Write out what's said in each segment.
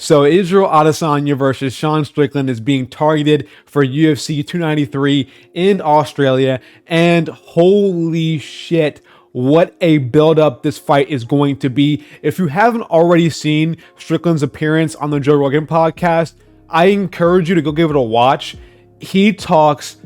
So Israel Adesanya versus Sean Strickland is being targeted for UFC 293 in Australia. And holy shit, what a build-up this fight is going to be. If you haven't already seen Strickland's appearance on the Joe Rogan podcast, I encourage you to go give it a watch. He talks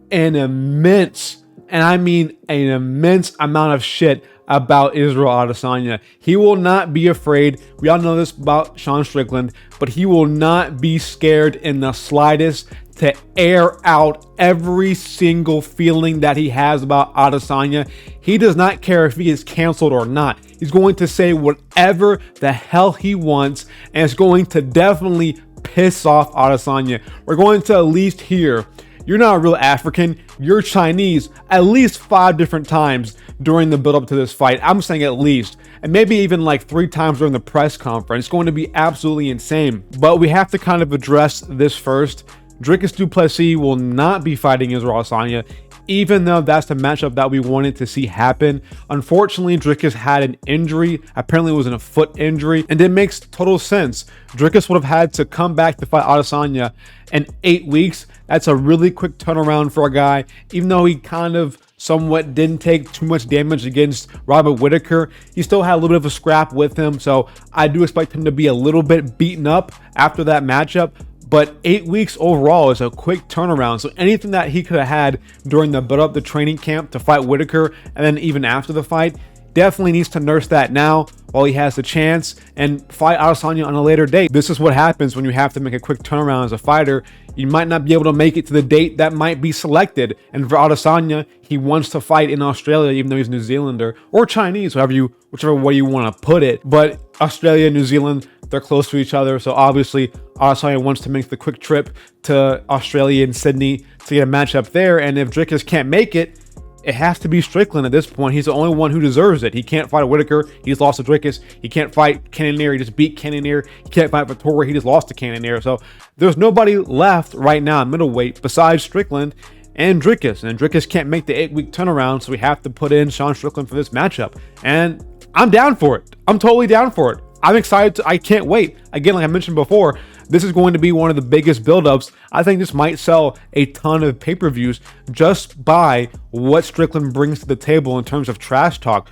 an immense, and I mean an immense amount of shit about Israel Adesanya. He will not be afraid. We all know this about Sean Strickland, but he will not be scared in the slightest to air out every single feeling that he has about Adesanya. He does not care if he is canceled or not. He's going to say whatever the hell he wants, and it's going to definitely piss off Adesanya. We're going to at least hear, "You're not a real African, you're Chinese," at least 5 different times during the build-up to this fight. I'm saying at least, and maybe even like 3 times during the press conference. It's going to be absolutely insane. But we have to kind of address this first. Dricus Du Plessis will not be fighting Israel Adesanya, even though that's the matchup that we wanted to see happen. Unfortunately, Dricus had an injury. Apparently it was a foot injury, and it makes total sense. Dricus would have had to come back to fight Adesanya in 8 weeks. That's a really quick turnaround for a guy, even though he kind of somewhat didn't take too much damage against Robert Whittaker. He still had a little bit of a scrap with him, so I do expect him to be a little bit beaten up after that matchup. But 8 weeks overall is a quick turnaround. So anything that he could have had during the build up the training camp to fight Whittaker, and then even after the fight, definitely needs to nurse that now while he has the chance and fight Adesanya on a later date. This is what happens when you have to make a quick turnaround as a fighter. You might not be able to make it to the date that might be selected. And for Adesanya, he wants to fight in Australia, even though he's New Zealander or Chinese, whichever way you want to put it. But Australia and New Zealand, they're close to each other. So obviously Adesanya wants to make the quick trip to Australia and Sydney to get a matchup there. And if Dricus can't make it, it has to be Strickland at this point. He's the only one who deserves it. He can't fight Whittaker. He's lost to Dricus. He can't fight Cannonier. He just beat Cannonier. He can't fight Vettori. He just lost to Cannonier. So there's nobody left right now at middleweight besides Strickland and Dricus. And Dricus can't make the 8-week turnaround, so we have to put in Sean Strickland for this matchup. And I'm down for it. I'm totally down for it. I'm excited. I can't wait. Again, like I mentioned before, this is going to be one of the biggest buildups. I think this might sell a ton of pay-per-views just by what Strickland brings to the table in terms of trash talk.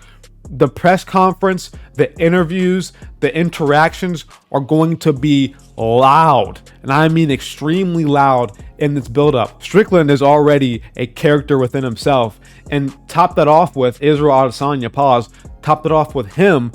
The press conference, the interviews, the interactions are going to be loud. And I mean extremely loud in this buildup. Strickland is already a character within himself. And top that off with Israel Adesanya, top that off with him.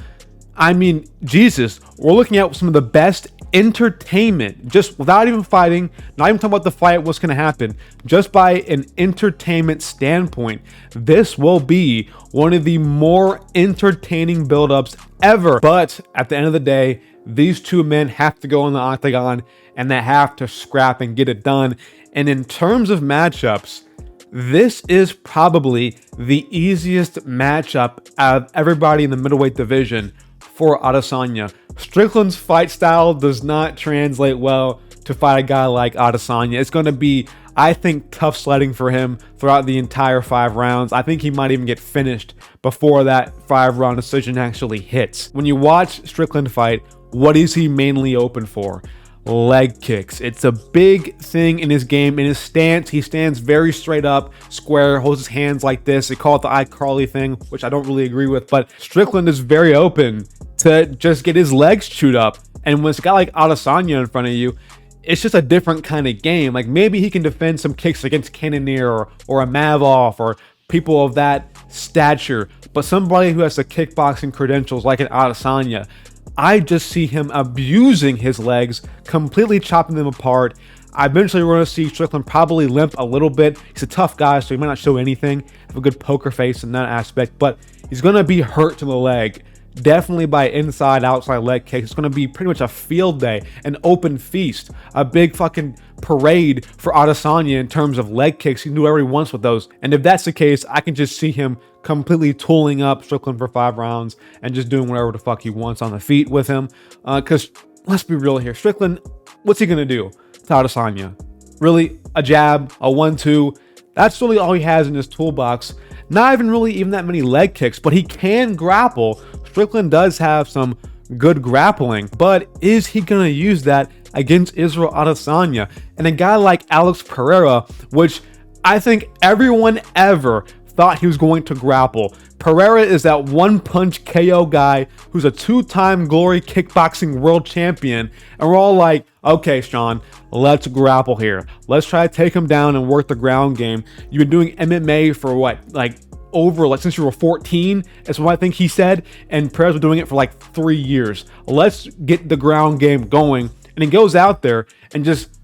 I mean, Jesus, we're looking at some of the best entertainment, just without even fighting, not even talking about the fight, what's going to happen, just by an entertainment standpoint. This will be one of the more entertaining buildups ever. But at the end of the day, these two men have to go in the octagon and they have to scrap and get it done. And in terms of matchups, this is probably the easiest matchup out of everybody in the middleweight division for Adesanya. Strickland's fight style does not translate well to fight a guy like Adesanya. It's going to be, I think, tough sledding for him throughout the entire 5 rounds. I think he might even get finished before that 5-round decision actually hits. When you watch Strickland fight, what is he mainly open for? Leg kicks. It's a big thing in his game. In his stance, he stands very straight up, square, holds his hands like this. They call it the iCarly thing, which I don't really agree with, but Strickland is very open to just get his legs chewed up. And when it's a guy like Adesanya in front of you, it's just a different kind of game. Like maybe he can defend some kicks against Cannonier or a Mavov or people of that stature, but somebody who has the kickboxing credentials like an Adesanya, I just see him abusing his legs, completely chopping them apart. Eventually, we're going to see Strickland probably limp a little bit. He's a tough guy, so he might not show anything. Have a good poker face in that aspect, but he's going to be hurt to the leg. Definitely by inside, outside leg kicks. It's going to be pretty much a field day, an open feast, a big fucking parade for Adesanya in terms of leg kicks. He can do whatever he wants with those. And if that's the case, I can just see him completely tooling up Strickland for 5 rounds and just doing whatever the fuck he wants on the feet with him. Because let's be real here. Strickland, what's he going to do to Adesanya? Really? A jab, a 1-2. That's really all he has in his toolbox. Not even really that many leg kicks, but he can grapple. Strickland does have some good grappling. But is he going to use that against Israel Adesanya? And a guy like Alex Pereira, which I think everyone ever thought he was going to grapple. Pereira is that one-punch KO guy who's a two-time Glory Kickboxing World Champion. And we're all like, okay, Sean, let's grapple here. Let's try to take him down and work the ground game. You've been doing MMA for what, since you were 14, is what I think he said, and Pereira's been doing it for like 3 years. Let's get the ground game going. And he goes out there and just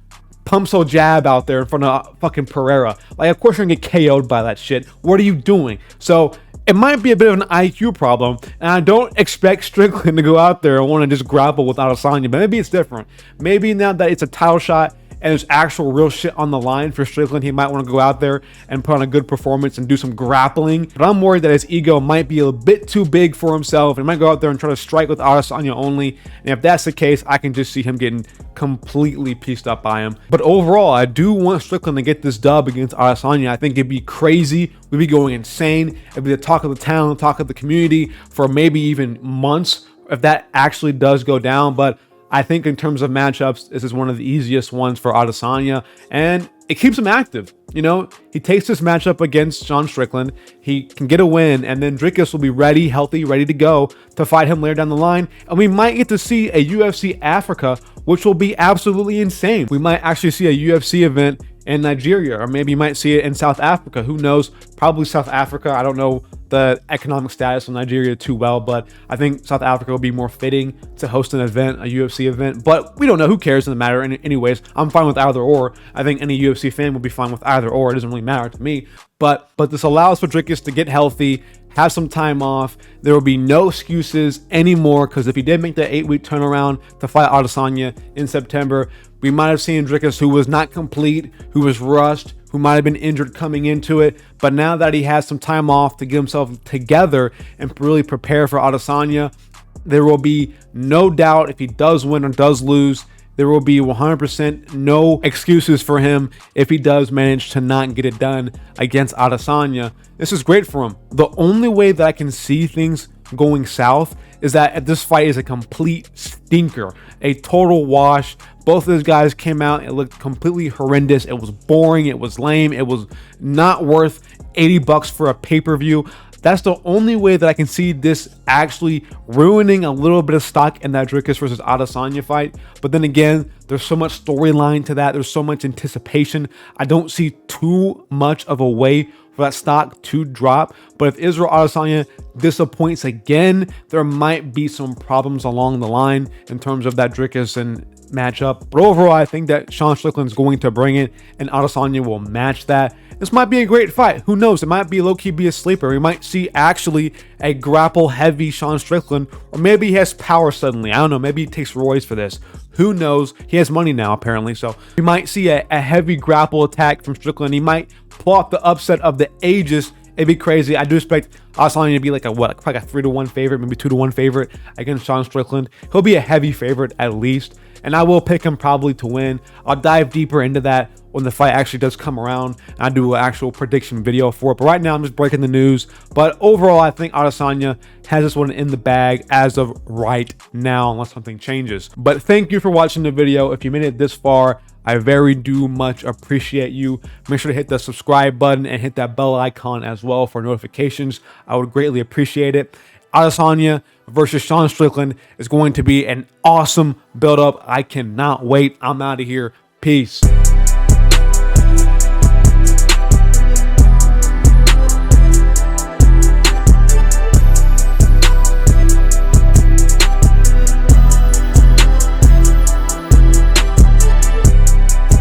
pumps a jab out there in front of fucking Pereira. Like, of course you're gonna get KO'd by that shit. What are you doing? So it might be a bit of an IQ problem, and I don't expect Strickland to go out there and want to just grapple with Adesanya, but maybe it's different. Maybe now that it's a title shot and there's actual real shit on the line for Strickland, he might want to go out there and put on a good performance and do some grappling. But I'm worried that his ego might be a bit too big for himself, and he might go out there and try to strike with Adesanya only. And if that's the case, I can just see him getting completely pieced up by him. But overall, I do want Strickland to get this dub against Adesanya. I think it'd be crazy. We'd be going insane. It'd be the talk of the town, talk of the community for maybe even months if that actually does go down. But I think in terms of matchups, this is one of the easiest ones for Adesanya, and it keeps him active. You know, he takes this matchup against Sean Strickland, he can get a win, and then Dricus will be ready, healthy, ready to go to fight him later down the line, and we might get to see a UFC Africa, which will be absolutely insane. We might actually see a UFC event in Nigeria, or maybe you might see it in South Africa. Who knows? Probably South Africa. I don't know the economic status of Nigeria too well, but I think South Africa will be more fitting to host an event, a UFC event. But we don't know. Who cares in the matter? Anyways, I'm fine with either or. I think any UFC fan will be fine with either or. It doesn't really matter to me. But this allows for Dricus to get healthy, have some time off. There will be no excuses anymore, because if he did make that 8-week turnaround to fight Adesanya in September, we might have seen Dricus who was not complete, who was rushed, who might have been injured coming into it. But now that he has some time off to get himself together and really prepare for Adesanya, there will be no doubt if he does win or does lose, there will be 100% no excuses for him if he does manage to not get it done against Adesanya. This is great for him. The only way that I can see things going south is that this fight is a complete stinker, a total wash. Both of those guys came out, it looked completely horrendous. It was boring, it was lame, it was not worth $80 for a pay-per-view. That's the only way that I can see this actually ruining a little bit of stock in that Dricus versus Adesanya fight. But then again, there's so much storyline to that. There's so much anticipation. I don't see too much of a way for that stock to drop. But if Israel Adesanya disappoints again, there might be some problems along the line in terms of that Dricus and matchup. But overall, I think that Sean Strickland's going to bring it, and Adesanya will match that. This might be a great fight. Who knows? It might be low-key be a sleeper. We might see actually a grapple-heavy Sean Strickland, or maybe he has power suddenly. I don't know. Maybe he takes roids for this. Who knows? He has money now, apparently. So we might see a heavy grapple attack from Strickland. He might pull off the upset of the ages. It'd be crazy. I do expect Adesanya to be like a 3-1 favorite, maybe 2-1 favorite against Sean Strickland. He'll be a heavy favorite at least, and I will pick him probably to win. I'll dive deeper into that when the fight actually does come around, and I do an actual prediction video for it. But right now, I'm just breaking the news. But overall, I think Adesanya has this one in the bag as of right now, unless something changes. But thank you for watching the video. If you made it this far, I very do much appreciate you. Make sure to hit the subscribe button and hit that bell icon as well for notifications. I would greatly appreciate it. Adesanya versus Sean Strickland is going to be an awesome build-up. I cannot wait. I'm out of here. Peace.